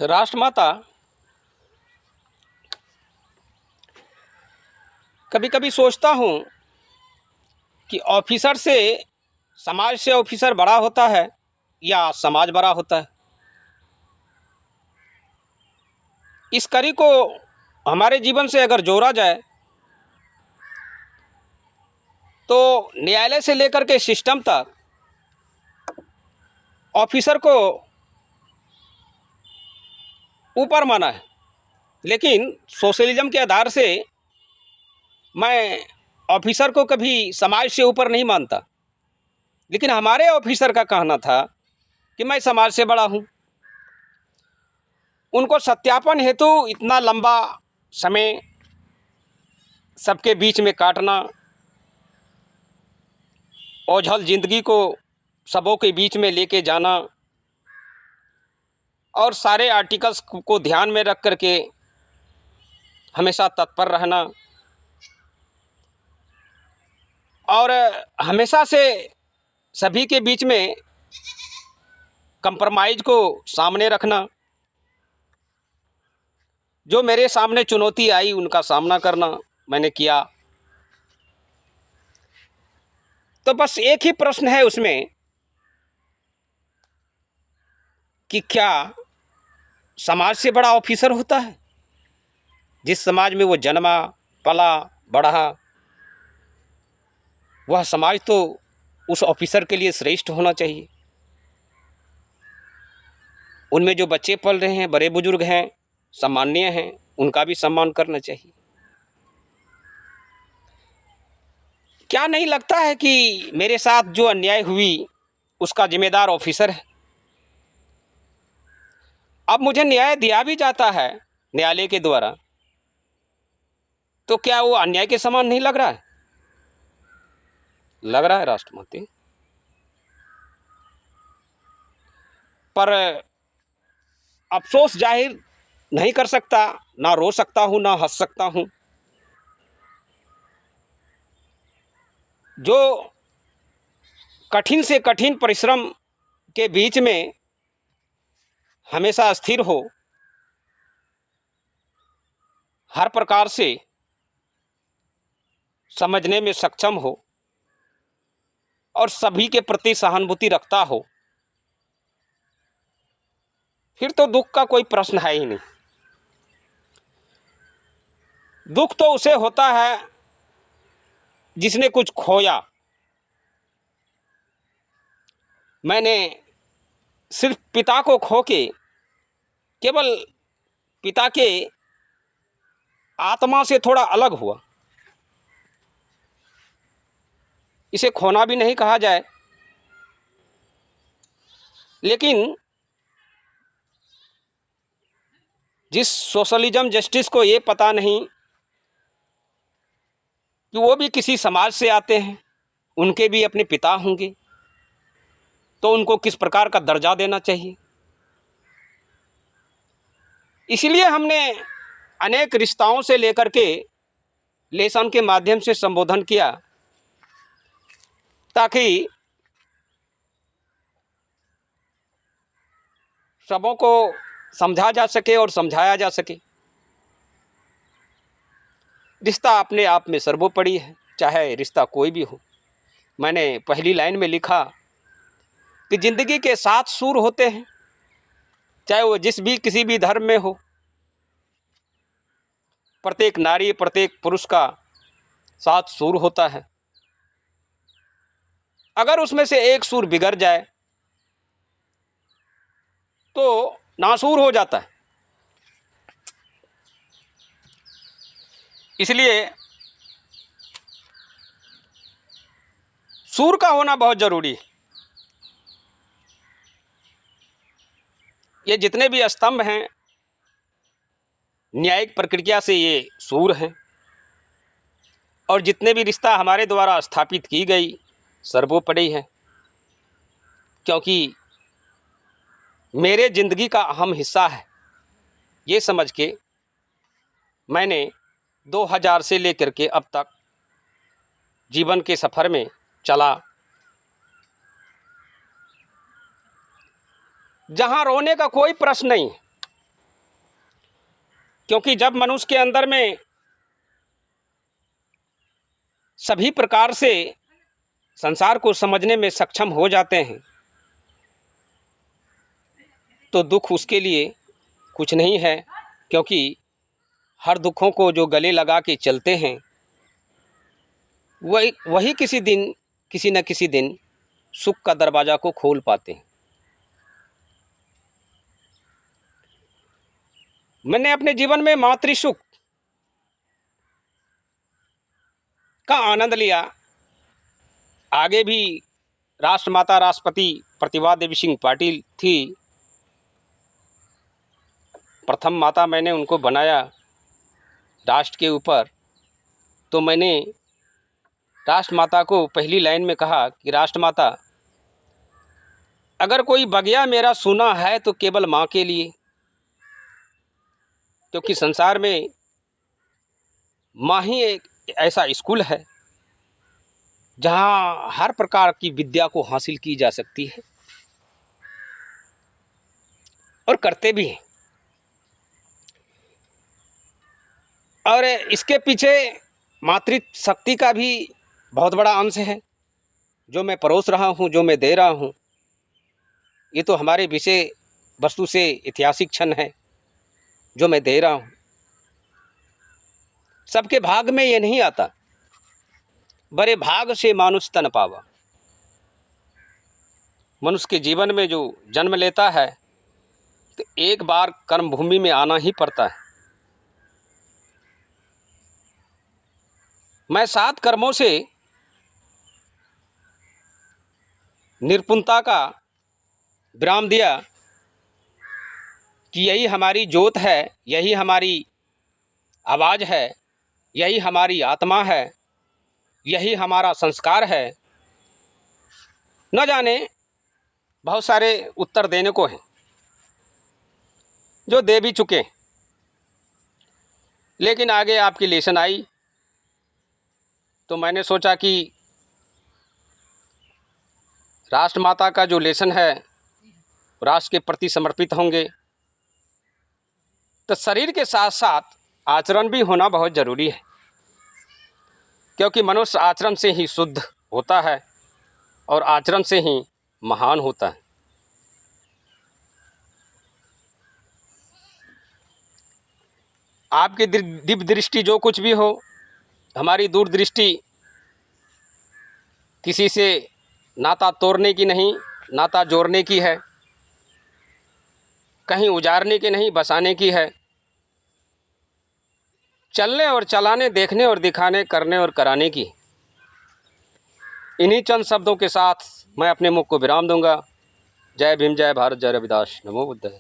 राष्ट्रमाता, कभी कभी सोचता हूँ कि ऑफिसर से समाज से ऑफिसर बड़ा होता है या समाज बड़ा होता है। इस कड़ी को हमारे जीवन से अगर जोड़ा जाए तो न्यायालय से लेकर के सिस्टम तक ऑफिसर को ऊपर माना है, लेकिन सोशलिज्म के आधार से मैं ऑफिसर को कभी समाज से ऊपर नहीं मानता। लेकिन हमारे ऑफिसर का कहना था कि मैं समाज से बड़ा हूँ। उनको सत्यापन हेतु इतना लंबा समय सबके बीच में काटना, ओझल जिंदगी को सबों के बीच में लेके जाना और सारे आर्टिकल्स को ध्यान में रख करके हमेशा तत्पर रहना और हमेशा से सभी के बीच में कंप्रोमाइज़ को सामने रखना, जो मेरे सामने चुनौती आई उनका सामना करना मैंने किया। तो बस एक ही प्रश्न है उसमें कि क्या समाज से बड़ा ऑफिसर होता है? जिस समाज में वो जन्मा पला बढ़ा, वह समाज तो उस ऑफिसर के लिए श्रेष्ठ होना चाहिए। उनमें जो बच्चे पल रहे हैं, बड़े बुजुर्ग हैं, सम्माननीय हैं, उनका भी सम्मान करना चाहिए। क्या नहीं लगता है कि मेरे साथ जो अन्याय हुई उसका जिम्मेदार ऑफिसर है? अब मुझे न्याय दिया भी जाता है न्यायालय के द्वारा, तो क्या वो अन्याय के समान नहीं लग रहा है? लग रहा है राष्ट्रपति। पर अफसोस जाहिर नहीं कर सकता, ना रो सकता हूँ ना हंस सकता हूँ। जो कठिन से कठिन परिश्रम के बीच में हमेशा स्थिर हो, हर प्रकार से समझने में सक्षम हो और सभी के प्रति सहानुभूति रखता हो, फिर तो दुख का कोई प्रश्न है ही नहीं। दुख तो उसे होता है जिसने कुछ खोया। मैंने सिर्फ पिता को खो के केवल पिता के आत्मा से थोड़ा अलग हुआ। इसे खोना भी नहीं कहा जाए, लेकिन जिस सोशलिज्म जस्टिस को ये पता नहीं कि वो भी किसी समाज से आते हैं, उनके भी अपने पिता होंगे, तो उनको किस प्रकार का दर्जा देना चाहिए। इसलिए हमने अनेक रिश्ताओं से लेकर के लेसन के माध्यम से संबोधन किया, ताकि सबों को समझा जा सके और समझाया जा सके। रिश्ता अपने आप में सर्वोपरि है, चाहे रिश्ता कोई भी हो। मैंने पहली लाइन में लिखा कि जिंदगी के 7 सूर होते हैं, चाहे वो किसी भी धर्म में हो। प्रत्येक नारी प्रत्येक पुरुष का 7 सूर होता है। अगर उसमें से एक सूर बिगड़ जाए तो नासूर हो जाता है। इसलिए सूर का होना बहुत जरूरी है। ये जितने भी स्तंभ हैं न्यायिक प्रक्रिया से, ये सूर हैं, और जितने भी रिश्ता हमारे द्वारा स्थापित की गई सर्वोपरि है, क्योंकि मेरे जिंदगी का अहम हिस्सा है। ये समझ के मैंने 2000 से लेकर के अब तक जीवन के सफ़र में चला। जहाँ रोने का कोई प्रश्न नहीं है, क्योंकि जब मनुष्य के अंदर में सभी प्रकार से संसार को समझने में सक्षम हो जाते हैं तो दुख उसके लिए कुछ नहीं है, क्योंकि हर दुखों को जो गले लगा के चलते हैं वही किसी न किसी दिन सुख का दरवाज़ा को खोल पाते हैं। मैंने अपने जीवन में मातृ सुख का आनंद लिया। आगे भी राष्ट्रमाता राष्ट्रपति प्रतिभा देवी सिंह पाटिल थी, प्रथम माता मैंने उनको बनाया राष्ट्र के ऊपर। तो मैंने राष्ट्रमाता को पहली लाइन में कहा कि राष्ट्रमाता, अगर कोई बगिया मेरा सुना है तो केवल माँ के लिए, क्योंकि संसार में माँ ही एक ऐसा स्कूल है जहाँ हर प्रकार की विद्या को हासिल की जा सकती है और करते भी हैं। और इसके पीछे मातृशक्ति का भी बहुत बड़ा अंश है, जो मैं परोस रहा हूँ, जो मैं दे रहा हूँ। ये तो हमारे विषय वस्तु से ऐतिहासिक क्षण है जो मैं दे रहा हूँ। सबके भाग में ये नहीं आता, बड़े भाग से मानुष तन पावा। मनुष्य के जीवन में जो जन्म लेता है तो एक बार कर्म भूमि में आना ही पड़ता है। मैं 7 कर्मों से निपुणता का विराम दिया कि यही हमारी ज्योत है, यही हमारी आवाज़ है, यही हमारी आत्मा है, यही हमारा संस्कार है। न जाने बहुत सारे उत्तर देने को हैं जो दे भी चुके, लेकिन आगे आपकी लेसन आई तो मैंने सोचा कि राष्ट्रमाता का जो लेसन है राष्ट्र के प्रति समर्पित होंगे, तो शरीर के साथ साथ आचरण भी होना बहुत ज़रूरी है, क्योंकि मनुष्य आचरण से ही शुद्ध होता है और आचरण से ही महान होता है। आपकी दिव्य दृष्टि जो कुछ भी हो, हमारी दूरदृष्टि किसी से नाता तोड़ने की नहीं, नाता जोड़ने की है, कहीं उजाड़ने की नहीं, बसाने की है। चलने और चलाने, देखने और दिखाने, करने और कराने की। इन्हीं चंद शब्दों के साथ मैं अपने मुख को विराम दूंगा। जय भीम, जय भारत, जय रविदास, नमो बुद्धाय।